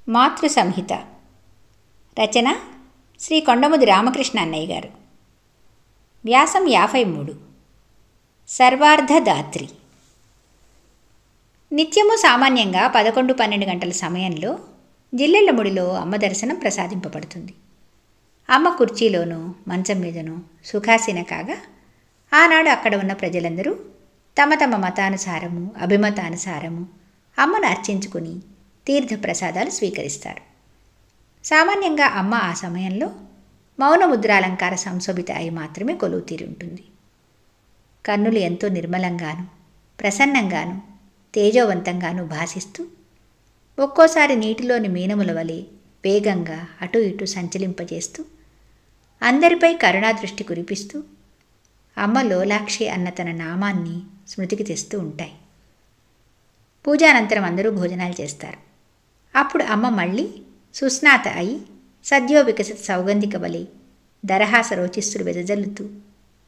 మాతృ సంహిత. రచన శ్రీ కొండముది రామకృష్ణ అన్నయ్య గారు. వ్యాసం 53. సర్వార్ధదాత్రి. నిత్యము సామాన్యంగా 11-12 గంటల సమయంలో జిల్లెళ్లముడిలో అమ్మ దర్శనం ప్రసాదింపబడుతుంది. అమ్మ కుర్చీలోనూ మంచం మీదనూ సుఖాసీన కాగా, ఆనాడు అక్కడ ఉన్న ప్రజలందరూ తమ తమ మతానుసారము అభిమతానుసారము అమ్మను అర్చించుకుని తీర్థప్రసాదాలు స్వీకరిస్తారు. సామాన్యంగా అమ్మ ఆ సమయంలో మౌనముద్రాలంకార సంశోభిత అయి మాత్రమే కొలువు తీరి ఉంటుంది. కన్నులు ఎంతో నిర్మలంగాను ప్రసన్నంగాను తేజోవంతంగాను భాసిస్తూ, ఒక్కోసారి నీటిలోని మీనముల వలె వేగంగా అటు ఇటు సంచలింపజేస్తూ, అందరిపై కరుణాదృష్టి కురిపిస్తూ అమ్మ లోలాక్షి అన్న తన నామాన్ని స్మృతికి తెస్తూ ఉంటాయి. పూజానంతరం అందరూ భోజనాలు చేస్తారు. అప్పుడు అమ్మ మళ్ళీ సుస్నాత అయి సద్యో వికసిత సౌగంధిక వలె దరహాస రోచిస్తులు వెదజల్లుతూ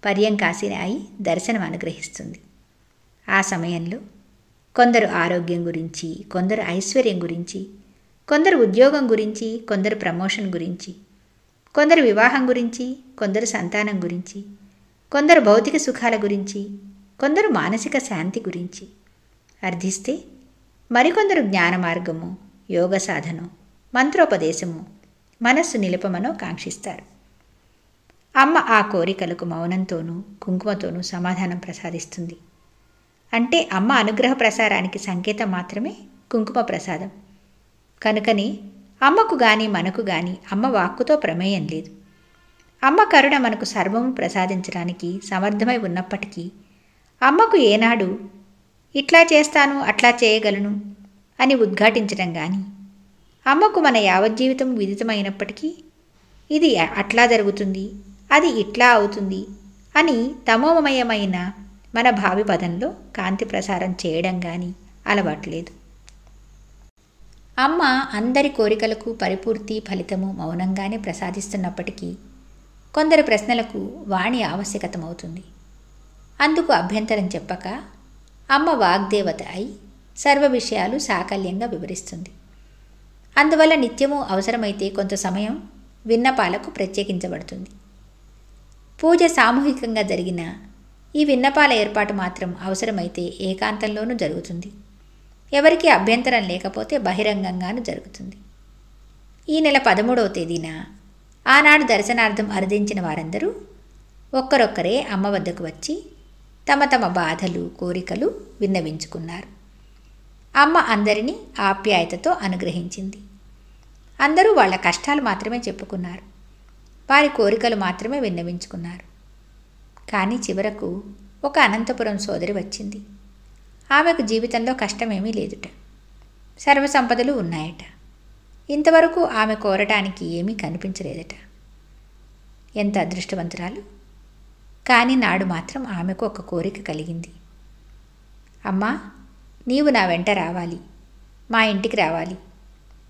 పర్యంకాసిన అయి దర్శనం అనుగ్రహిస్తుంది. ఆ సమయంలో కొందరు ఆరోగ్యం గురించి, కొందరు ఐశ్వర్యం గురించి, కొందరు ఉద్యోగం గురించి, కొందరు ప్రమోషన్ గురించి, కొందరు వివాహం గురించి, కొందరు సంతానం గురించి, కొందరు భౌతిక సుఖాల గురించి, కొందరు మానసిక శాంతి గురించి అర్థిస్తే, మరికొందరు జ్ఞాన మార్గము, యోగ సాధనం, మంత్రోపదేశము, మనస్సు నిలుపమనో కాంక్షిస్తారు. అమ్మ ఆ కోరికలకు మౌనంతోనూ కుంకుమతోనూ సమాధానం ప్రసాదిస్తుంది. అంటే అమ్మ అనుగ్రహ ప్రసారానికి సంకేతం మాత్రమే కుంకుమ ప్రసాదం. కనుకని అమ్మకు గాని మనకు గాని అమ్మ వాక్కుతో ప్రమేయం లేదు. అమ్మ కరుణ మనకు సర్వము ప్రసాదించడానికి సమర్థమై ఉన్నప్పటికీ, అమ్మకు ఏనాడు ఇట్లా చేస్తాను అట్లా చేయగలను అని ఉద్ఘాటించడం కానీ, అమ్మకు మన యావజ్జీవితం విదితమైనప్పటికీ ఇది అట్లా జరుగుతుంది, అది ఇట్లా అవుతుంది అని తమోమయమైన మన భావి పదంలో కాంతి ప్రసారం చేయడం కానీ అలవాట్లేదు. అమ్మ అందరి కోరికలకు పరిపూర్తి ఫలితము మౌనంగానే ప్రసాదిస్తున్నప్పటికీ, కొందరు ప్రశ్నలకు వాణి ఆవశ్యకతమవుతుంది. అందుకు అభ్యంతరం చెప్పక అమ్మ వాగ్దేవత అయి సర్వ విషయాలు సాకల్యంగా వివరిస్తుంది. అందువల్ల నిత్యము అవసరమైతే కొంత సమయం విన్నపాలకు ప్రత్యేకించబడుతుంది. పూజ సామూహికంగా జరిగిన ఈ విన్నపాల ఏర్పాటు మాత్రం అవసరమైతే ఏకాంతంలోనూ జరుగుతుంది. ఎవరికి అభ్యంతరం లేకపోతే బహిరంగంగానూ జరుగుతుంది. ఈ నెల 13వ తేదీన ఆనాడు దర్శనార్థం అర్థించిన వారందరూ ఒక్కరొక్కరే అమ్మ వద్దకు వచ్చి తమ తమ బాధలు కోరికలు విన్నవించుకున్నారు. అమ్మ అందరినీ ఆప్యాయతతో అనుగ్రహించింది. అందరూ వాళ్ళ కష్టాలు మాత్రమే చెప్పుకున్నారు, వారి కోరికలు మాత్రమే విన్నవించుకున్నారు. కానీ చివరకు ఒక అనంతపురం సోదరి వచ్చింది. ఆమెకు జీవితంలో కష్టమేమీ లేదుట, సర్వసంపదలు ఉన్నాయట. ఇంతవరకు ఆమె కోరటానికి ఏమీ కనిపించలేదట. ఎంత అదృష్టవంతురాలు! కానీ నాడు మాత్రం ఆమెకు ఒక కోరిక కలిగింది. అమ్మా, నీవు నా వెంట రావాలి, మా ఇంటికి రావాలి,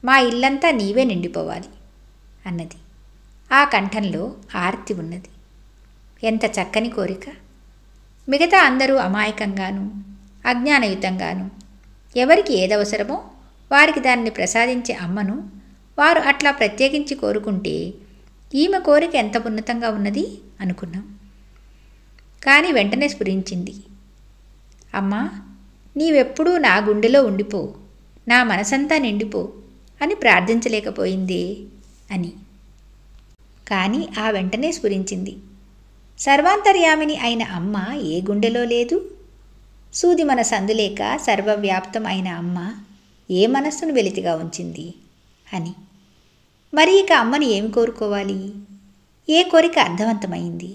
మా ఇల్లంతా నీవే నిండిపోవాలి అన్నది. ఆ కంఠంలో ఆర్తి ఉన్నది. ఎంత చక్కని కోరిక! మిగతా అందరూ అమాయకంగాను అజ్ఞానయుతంగాను ఎవరికి ఏదవసరమో వారికి దాన్ని ప్రసాదించే అమ్మను వారు అట్లా ప్రత్యేకించి కోరుకుంటే, ఈమె కోరిక ఎంత ఉన్నతంగా ఉన్నది అనుకున్నాం. కానీ వెంటనే స్ఫురించింది, అమ్మా, నీవెప్పుడూ నా గుండెలో ఉండిపో, నా మనసంతా నిండిపో అని ప్రార్థించలేకపోయిందే అని. కానీ ఆ వెంటనే స్ఫురించింది, సర్వాంతర్యామిని అయిన అమ్మ ఏ గుండెలో లేదు? సూది మన సందులేక సర్వవ్యాప్తం అయిన అమ్మ ఏ మనస్సును వెలితిగా ఉంచింది అని. మరి ఇక అమ్మని ఏమి కోరుకోవాలి? ఏ కోరిక అర్థవంతమైంది?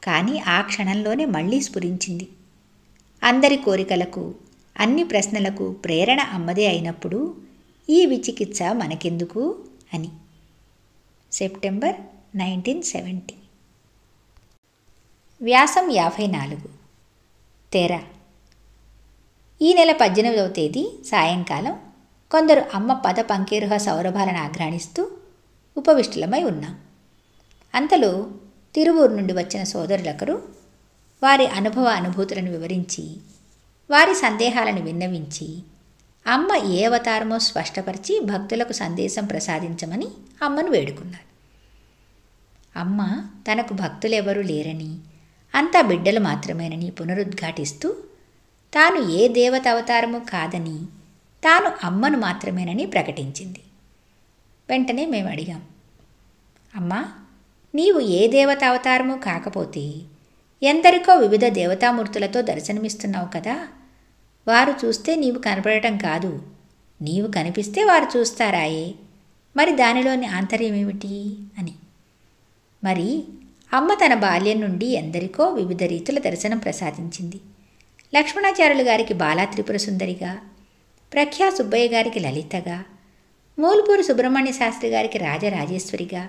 కానీ ఆ క్షణంలోనే మళ్ళీ స్ఫురించింది, అందరి కోరికలకు అన్ని ప్రశ్నలకు ప్రేరణ అమ్మదే అయినప్పుడు ఈ విచికిత్స మనకెందుకు అని. సెప్టెంబర్ 1970. వ్యాసం 54. తెర. ఈ నెల 18వ తేదీ సాయంకాలం కొందరు అమ్మ పద పంకేరుహ సౌరభాలను ఆఘ్రాణిస్తూ ఉపవిష్టులమై ఉన్నాం. అంతలో తిరువూరు నుండి వచ్చిన సోదరులొకరు వారి అనుభూతులను వివరించి, వారి సందేహాలను విన్నవించి అమ్మ ఏ అవతారమో స్పష్టపరిచి భక్తులకు సందేశం ప్రసాదించమని అమ్మను వేడుకున్నారు. అమ్మ తనకు భక్తులెవరూ లేరని, అంతా బిడ్డలు మాత్రమేనని పునరుద్ఘాటిస్తూ తాను ఏ దేవత అవతారము కాదని, తాను అమ్మను మాత్రమేనని ప్రకటించింది. వెంటనే మేము అడిగాం, అమ్మా, నీవు ఏ దేవత అవతారము కాకపోతే ఎందరికో వివిధ దేవతామూర్తులతో దర్శనమిస్తున్నావు కదా, వారు చూస్తే నీవు కనపడటం కాదు, నీవు కనిపిస్తే వారు చూస్తారాయే, మరి దానిలోని ఆంతర్యమేమిటి అని. మరి అమ్మ తన బాల్యం నుండి ఎందరికో వివిధ రీతుల దర్శనం ప్రసాదించింది. లక్ష్మణాచార్యులు గారికి బాలా త్రిపుర సుందరిగా, ప్రఖ్యా సుబ్బయ్య గారికి లలితగా, మూల్పూరి సుబ్రహ్మణ్య శాస్త్రి గారికి రాజరాజేశ్వరిగా,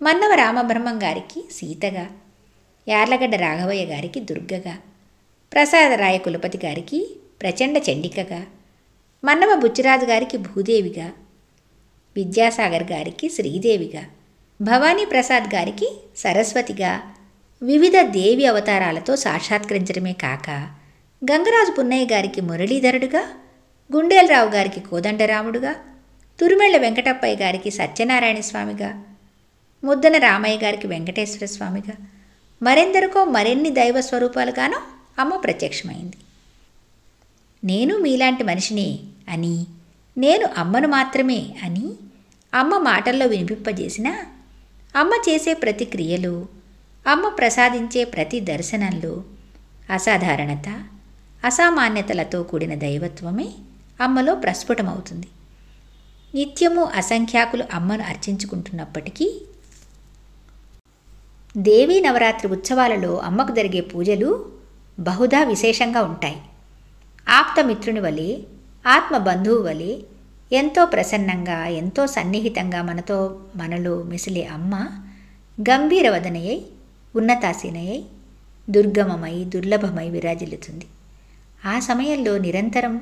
మన్నవ రామబ్రహ్మం గారికి సీతగా, యార్లగడ్డ రాఘవయ్య గారికి దుర్గగా, ప్రసాదరాయ కులపతి గారికి ప్రచండ చండికగా, మన్నవ బుచ్చిరాజు గారికి భూదేవిగా, విద్యాసాగర్ గారికి శ్రీదేవిగా, భవానీ ప్రసాద్ గారికి సరస్వతిగా వివిధ దేవి అవతారాలతో సాక్షాత్కరించడమే కాక, గంగరాజు పున్నయ్య గారికి మురళీధరుడుగా, గుండేలరావు గారికి కోదండరాముడుగా, తురిమెళ్ల వెంకటప్పయ్య గారికి సత్యనారాయణ స్వామిగా, ముద్దన రామయ్య గారికి వెంకటేశ్వర స్వామిగా, మరెందరికో మరెన్ని దైవ స్వరూపాలుగానో అమ్మ ప్రత్యక్షమైంది. నేను మీలాంటి మనిషినే అని, నేను అమ్మను మాత్రమే అని అమ్మ మాటల్లో వినిపింపజేసిన, అమ్మ చేసే ప్రతి క్రియలు, అమ్మ ప్రసాదించే ప్రతి దర్శనంలో అసాధారణత, అసామాన్యతలతో కూడిన దైవత్వమే అమ్మలో ప్రస్ఫుటమవుతుంది. నిత్యము అసంఖ్యాకులు అమ్మను అర్చించుకుంటున్నప్పటికీ దేవీ నవరాత్రి ఉత్సవాలలో అమ్మకు జరిగే పూజలు బహుదా విశేషంగా ఉంటాయి. ఆప్తమిత్రుని వలె, ఆత్మబంధువు వలె ఎంతో ప్రసన్నంగా, ఎంతో సన్నిహితంగా మనలో మెసిలే అమ్మ గంభీరవదనయై, ఉన్నతాసీనయై, దుర్గమమై, దుర్లభమై విరాజిల్లుతుంది. ఆ సమయంలో నిరంతరం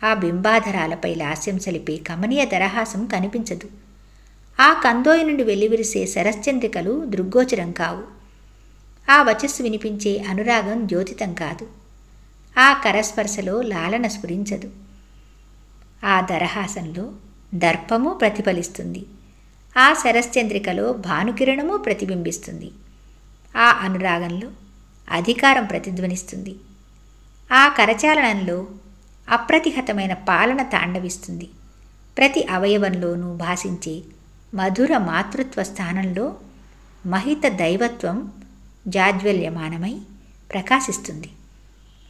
ఆ బింబాధరాలపై లాస్యం సలిపే కమనీయ దరహాసం కనిపించదు. ఆ కందోయి నుండి వెల్లివిరిసే శరశ్చంద్రికలు దృగ్గోచరం కావు. ఆ వచస్సు వినిపించే అనురాగం జ్యోతితం కాదు. ఆ కరస్పర్శలో లాలన స్ఫురించదు. ఆ దరహాసంలో దర్పము ప్రతిఫలిస్తుంది. ఆ శరశ్చంద్రికలో భానుకిరణము ప్రతిబింబిస్తుంది. ఆ అనురాగంలో అధికారం ప్రతిధ్వనిస్తుంది. ఆ కరచాలనంలో అప్రతిహతమైన పాలన తాండవిస్తుంది. ప్రతి అవయవంలోనూ భాషించే మధుర మాతృత్వ స్థానంలో మహిత దైవత్వం జాజ్వల్యమానమై ప్రకాశిస్తుంది.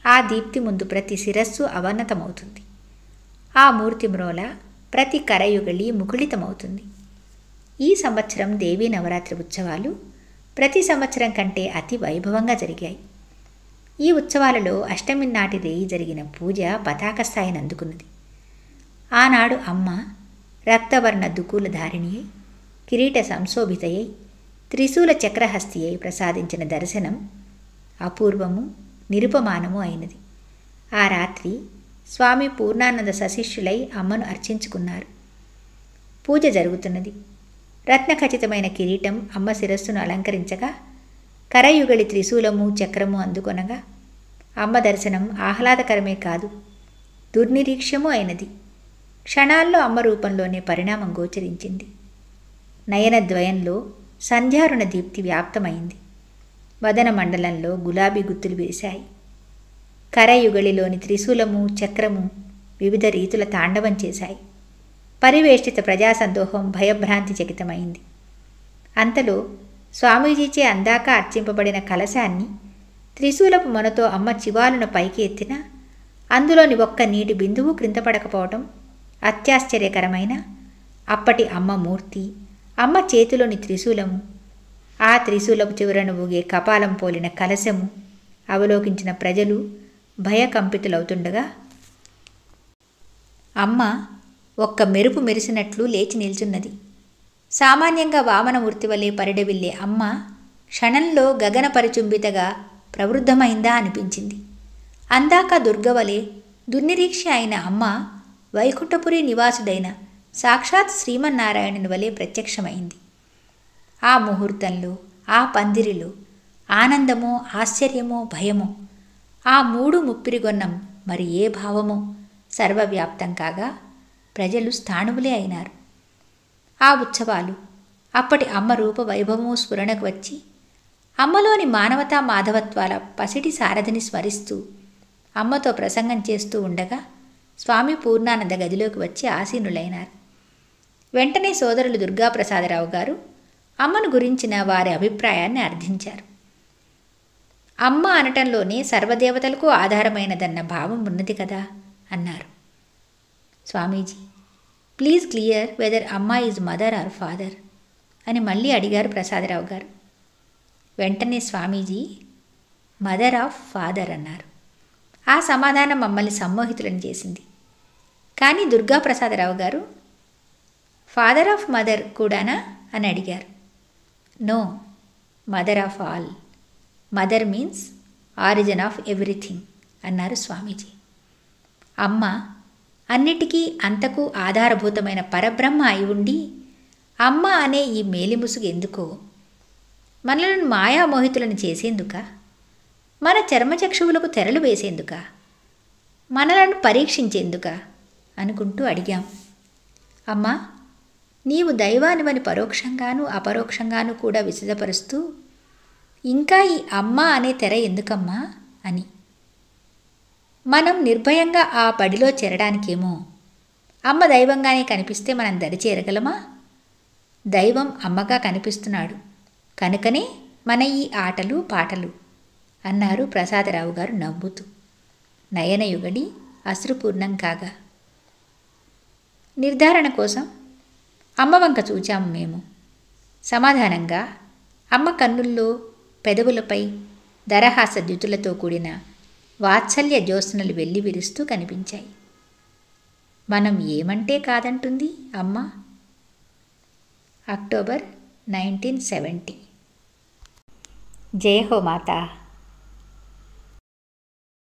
ఆ దీప్తి ముందు ప్రతి శిరస్సు అవన్నతమవుతుంది. ఆ మూర్తి మ్రోల ప్రతి కరయుగళి ముకుళితమవుతుంది. ఈ సంవత్సరం దేవీ నవరాత్రి ఉత్సవాలు ప్రతి సంవత్సరం కంటే అతి వైభవంగా జరిగాయి. ఈ ఉత్సవాలలో అష్టమి నాటి రేయి జరిగిన పూజ పతాక స్థాయిని అందుకున్నది. ఆనాడు అమ్మ రక్తవర్ణ దుకూలధారిణి అయి, కిరీట సంశోభితయై, త్రిశూల చక్రహస్తి అయి ప్రసాదించిన దర్శనం అపూర్వము, నిరుపమానము అయినది. ఆ రాత్రి స్వామి పూర్ణానంద సశిష్యులై అమ్మను అర్చించుకున్నారు. పూజ జరుగుతున్నది. రత్నఖచితమైన కిరీటం అమ్మ శిరస్సును అలంకరించగా, కరయుగళి త్రిశూలము చక్రము అందుకొనగా, అమ్మ దర్శనం ఆహ్లాదకరమే కాదు, దుర్నిరీక్ష్యము అయినది. క్షణాల్లో అమ్మ రూపంలోనే పరిణామం గోచరించింది. నయనద్వయంలో సంధ్యారుణ దీప్తి వ్యాప్తమైంది. వదన మండలంలో గులాబీ గుత్తులు విరిశాయి. కరయుగళిలోని త్రిశూలము చక్రము వివిధ రీతుల తాండవం చేశాయి. పరివేష్టిత ప్రజాసందోహం భయభ్రాంతి చకితమైంది. అంతలో స్వామీజీచే అందాక అర్చింపబడిన కలశాన్ని త్రిశూలపు మొనతో అమ్మ చివాలున పైకి ఎత్తినా అందులోని ఒక్క నీటి బిందువు క్రిందపడకపోవటం అత్యాశ్చర్యకరమైన అప్పటి అమ్మ మూర్తి, అమ్మ చేతిలోని త్రిశూలము, ఆ త్రిశూలపు చివరను ఊగే కపాలం పోలిన కలశము అవలోకించిన ప్రజలు భయకంపితులవుతుండగా అమ్మ ఒక్క మెరుపు మెరిసినట్లు లేచి నిల్చున్నది. సామాన్యంగా వామనమూర్తి వలె పరిడవిల్లే అమ్మ క్షణంలో గగన పరిచుంబితగా ప్రవృద్ధమైందా అనిపించింది. అందాక దుర్గవలే దుర్నిరీక్ష అయిన అమ్మ వైకుంఠపురి నివాసుడైన సాక్షాత్ శ్రీమన్నారాయణుని వలె ప్రత్యక్షమైంది. ఆ ముహూర్తంలో, ఆ పందిరిలో ఆనందమో, ఆశ్చర్యమో, భయమో, ఆ మూడు ముప్పిరిగొన్నం మరి ఏ భావమో సర్వవ్యాప్తం కాగా ప్రజలు స్థాణువులే అయినారు. ఆ ఉత్సవాలు అప్పటి అమ్మ రూప వైభవము స్ఫురణకు వచ్చి అమ్మలోని మానవతా మాధవత్వాల పసిటి సారథిని స్మరిస్తూ అమ్మతో ప్రసంగం చేస్తూ ఉండగా స్వామి పూర్ణానంద గదిలోకి వచ్చి ఆసీనులైనారు. వెంటనే సోదరులు దుర్గాప్రసాదరావు గారు అమ్మను గురించిన వారి అభిప్రాయాన్ని అర్థించారు. అమ్మ అనటంలోనే సర్వదేవతలకు ఆధారమైనదన్న భావం ఉన్నది కదా అన్నారు. స్వామీజీ, ప్లీజ్ క్లియర్ వెదర్ అమ్మ ఈజ్ మదర్ ఆర్ ఫాదర్ అని మళ్ళీ అడిగారు ప్రసాదరావు గారు. వెంటనే స్వామీజీ మదర్ ఆఫ్ ఫాదర్ అన్నారు. ఆ సమాధానం మమ్మల్ని సమ్మోహితులను చేసింది. కానీ దుర్గాప్రసాదరావు గారు ఫాదర్ ఆఫ్ మదర్ కూడానా అని అడిగారు. No, mother of all. Mother means origin of everything అన్నారు స్వామీజీ. అమ్మ అన్నిటికీ అంతకు ఆధారభూతమైన పరబ్రహ్మ అయి ఉండి అమ్మ అనే ఈ మేలిముసుగు ఎందుకో? మనలను మాయామోహితులను చేసేందుక? మన చర్మచక్షువులకు తెరలు వేసేందుక? మనలను పరీక్షించేందుక అనుకుంటూ అడిగాం. అమ్మా, నీవు దైవానివని పరోక్షంగానూ అపరోక్షంగానూ కూడా విశదపరుస్తూ ఇంకా ఈ అమ్మ అనే తెర ఎందుకమ్మా అని. మనం నిర్భయంగా ఆ బడిలో చేరడానికేమో. అమ్మ దైవంగానే కనిపిస్తే మనం దరిచేరగలమా? దైవం అమ్మగా కనిపిస్తున్నాడు కనుకనే మన ఈ ఆటలు పాటలు అన్నారు ప్రసాదరావు గారు నవ్వుతూ. నయనయుగడి అశ్రుపూర్ణం కాగా. నిర్ధారణ కోసం అమ్మ వంక చూచాము మేము. సమాధానంగా అమ్మ కన్నుల్లో పెదవులపై దరహాస ద్యుతులతో కూడిన వాత్సల్య జ్యోత్స్నలు వెల్లి విరుస్తూ కనిపించాయి. మనం ఏమంటే కాదంటుంది అమ్మ. అక్టోబర్ 1970. జయ హో మాతా.